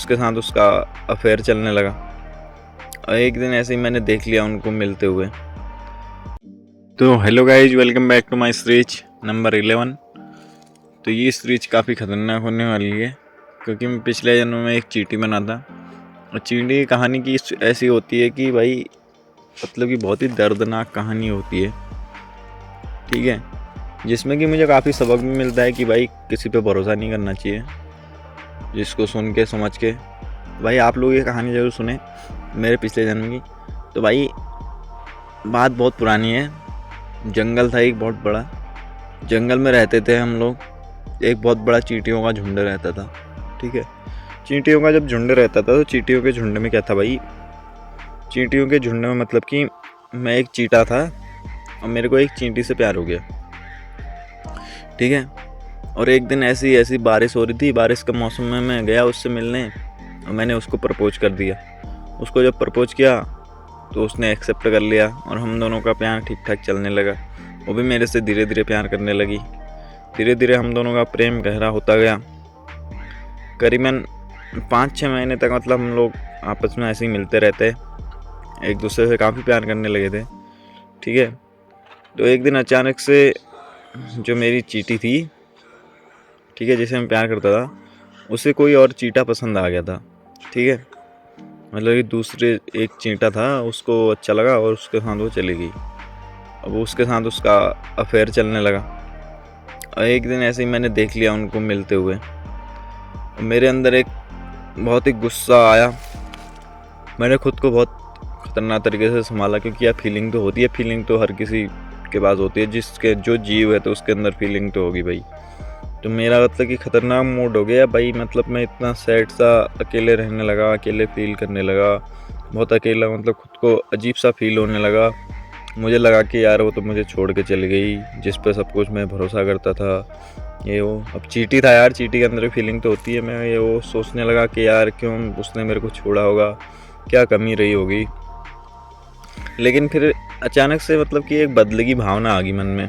उसके साथ उसका अफेयर चलने लगा। और एक दिन ऐसे ही मैंने देख लिया उनको मिलते हुए। तो hello guys, welcome back to my series number 11। तो ये सीरीज काफ़ी ख़तरनाक होने वाली है, क्योंकि मैं पिछले जन्म में एक चींटी बना था। और चींटी की कहानी की ऐसी होती है कि भाई मतलब कि बहुत ही दर्दनाक कहानी होती है, ठीक है, जिसमें कि मुझे काफ़ी सबक भी मिलता है कि भाई किसी पे भरोसा नहीं करना चाहिए। जिसको सुन के समझ के भाई आप लोग ये कहानी ज़रूर सुने मेरे पिछले जन्म की। तो भाई बात बहुत पुरानी है। जंगल था एक बहुत बड़ा, जंगल में रहते थे हम लोग। एक बहुत बड़ा चींटियों का झुंड रहता था, ठीक है। चींटियों का जब झुंड रहता था तो चींटियों के झुंड में क्या था भाई, चींटियों के झुंड में मतलब कि मैं एक चींटा था और मेरे को एक चींटी से प्यार हो गया, ठीक है। और एक दिन ऐसी बारिश हो रही थी, बारिश का मौसम में मैं गया उससे मिलने और मैंने उसको प्रपोज कर दिया। उसको जब प्रपोज किया तो उसने एक्सेप्ट कर लिया और हम दोनों का प्यार ठीक ठाक चलने लगा। वो भी मेरे से धीरे धीरे प्यार करने लगी। धीरे धीरे हम दोनों का प्रेम गहरा होता गया। करीबन 5-6 महीने तक मतलब हम लोग आपस में ऐसे ही मिलते रहते, एक दूसरे से काफ़ी प्यार करने लगे थे, ठीक है। तो एक दिन अचानक से जो मेरी चींटी थी, ठीक है, जिसे मैं प्यार करता था, उसे कोई और चींटा पसंद आ गया था, ठीक है। मतलब कि दूसरे एक चींटा था, उसको अच्छा लगा और उसके साथ वो चली गई। अब उसके साथ उसका अफेयर चलने लगा। और एक दिन ऐसे ही मैंने देख लिया उनको मिलते हुए और मेरे अंदर एक बहुत ही गुस्सा आया। मैंने खुद को बहुत ख़तरनाक तरीके से संभाला, क्योंकि यार फीलिंग तो होती है, फीलिंग तो हर किसी के पास होती है, जिसके जो जीव है तो उसके अंदर फीलिंग तो होगी भाई। तो मेरा मतलब कि ख़तरनाक मूड हो गया भाई। मतलब मैं इतना सैड सा अकेले रहने लगा, अकेले फील करने लगा, बहुत अकेला, मतलब खुद को अजीब सा फील होने लगा। मुझे लगा कि यार वो तो मुझे छोड़ के चली गई, जिस पे सब कुछ मैं भरोसा करता था, ये वो। अब चींटी था यार, चींटी के अंदर फीलिंग तो होती है। मैं ये वो सोचने लगा कि यार क्यों उसने मेरे को छोड़ा होगा, क्या कमी रही होगी। लेकिन फिर अचानक से मतलब कि एक बदले की भावना आ गई मन में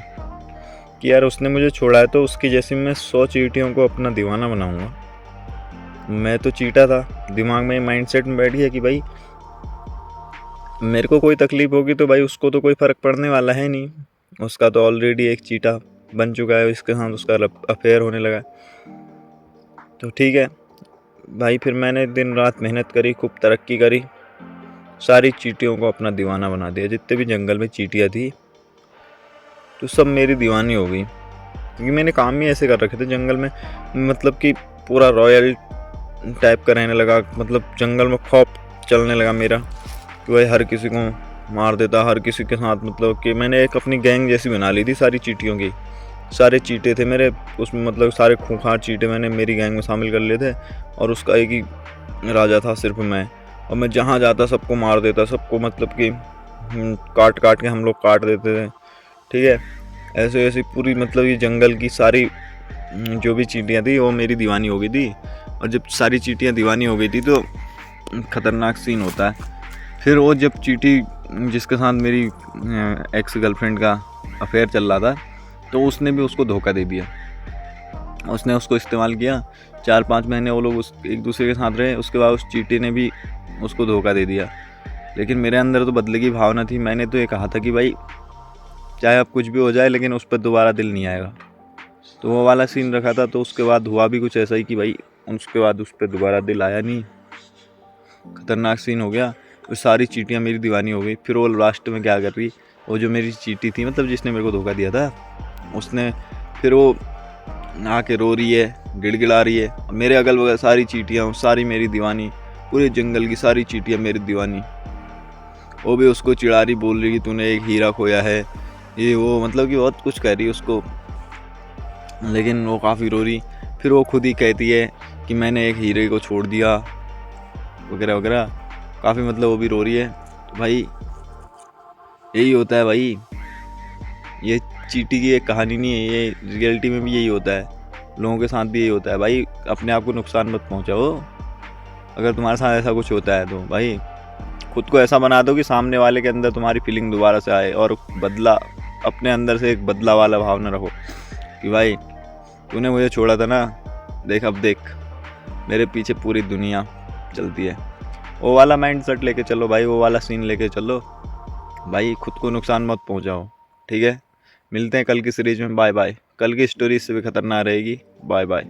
कि यार उसने मुझे छोड़ा है तो उसकी जैसे मैं 100 चींटियों को अपना दीवाना बनाऊंगा। मैं तो चींटा था, दिमाग में माइंडसेट में बैठ गया कि भाई मेरे को कोई तकलीफ होगी तो भाई उसको तो कोई फ़र्क पड़ने वाला है नहीं, उसका तो ऑलरेडी एक चींटा बन चुका है, इसके साथ उसका अफेयर होने लगा। तो ठीक है भाई, फिर मैंने दिन रात मेहनत करी, खूब तरक्की करी, सारी चींटियों को अपना दीवाना बना दिया। जितने भी जंगल में चींटियाँ थी तो सब मेरी दीवानी हो गई, क्योंकि मैंने काम ही ऐसे कर रखे थे जंगल में। मतलब कि पूरा रॉयल टाइप का रहने लगा, मतलब जंगल में खौफ चलने लगा मेरा कि भाई हर किसी को मार देता, हर किसी के साथ, मतलब कि मैंने एक अपनी गैंग जैसी बना ली थी सारी चींटियों की। सारे चींटे थे मेरे उसमें, मतलब सारे खूंखार चींटे मैंने मेरी गैंग में शामिल कर लिए थे। और उसका एक ही राजा था, सिर्फ मैं। और मैं जहाँ जाता सबको मार देता, सबको मतलब कि काट काट के हम लोग काट देते थे, ठीक है। ऐसे ऐसे पूरी मतलब ये जंगल की सारी जो भी चींटियाँ थी वो मेरी दीवानी हो गई थी। और जब सारी चींटियाँ दीवानी हो गई थी तो ख़तरनाक सीन होता है। फिर वो जब चींटी जिसके साथ मेरी एक्स गर्लफ्रेंड का अफेयर चल रहा था, तो उसने भी उसको धोखा दे दिया। उसने उसको इस्तेमाल किया। 4-5 महीने वो लोग उस एक दूसरे के साथ रहे, उसके बाद उस चींटी ने भी उसको धोखा दे दिया। लेकिन मेरे अंदर तो बदले की भावना थी। मैंने तो ये कहा था कि भाई चाहे अब कुछ भी हो जाए लेकिन उस पर दोबारा दिल नहीं आएगा। तो वो वाला सीन रखा था। तो उसके बाद हुआ भी कुछ ऐसा ही कि भाई उसके बाद उस पर दोबारा दिल आया नहीं, ख़तरनाक सीन हो गया। वो सारी चींटियाँ मेरी दीवानी हो गई। फिर वो लास्ट में क्या कर रही, वो जो मेरी चींटी थी, मतलब जिसने मेरे को धोखा दिया था, उसने फिर वो आके रो रही है, गिड़गिड़ा रही है। मेरे अगल बगल सारी चींटियाँ सारी मेरी दीवानी, पूरे जंगल की सारी चींटियाँ मेरी दीवानी। वो भी उसको चिढ़ा रही, बोल रही कि तूने एक हीरा खोया है, ये वो, मतलब कि बहुत कुछ कह रही उसको। लेकिन वो काफ़ी रो रही। फिर वो खुद ही कहती है कि मैंने एक हीरे को छोड़ दिया, वगैरह वगैरह, काफ़ी मतलब वो भी रो रही है। तो भाई यही होता है भाई, ये चींटी की एक कहानी नहीं है, ये रियलिटी में भी यही होता है, लोगों के साथ भी यही होता है भाई। अपने आप को नुकसान मत पहुंचाओ। अगर तुम्हारे साथ ऐसा कुछ होता है तो भाई खुद को ऐसा बना दो कि सामने वाले के अंदर तुम्हारी फीलिंग दोबारा से आए, और बदला, अपने अंदर से एक बदला वाला भावना रखो कि भाई तूने मुझे छोड़ा था ना, देख अब देख मेरे पीछे पूरी दुनिया, चलती है। वो वाला माइंड सेट लेके चलो भाई, वो वाला सीन लेके चलो भाई, खुद को नुकसान मत पहुंचाओ, ठीक है। मिलते हैं कल की सीरीज में, बाय बाय। कल की स्टोरी इससे भी खतरनाक रहेगी, बाय बाय।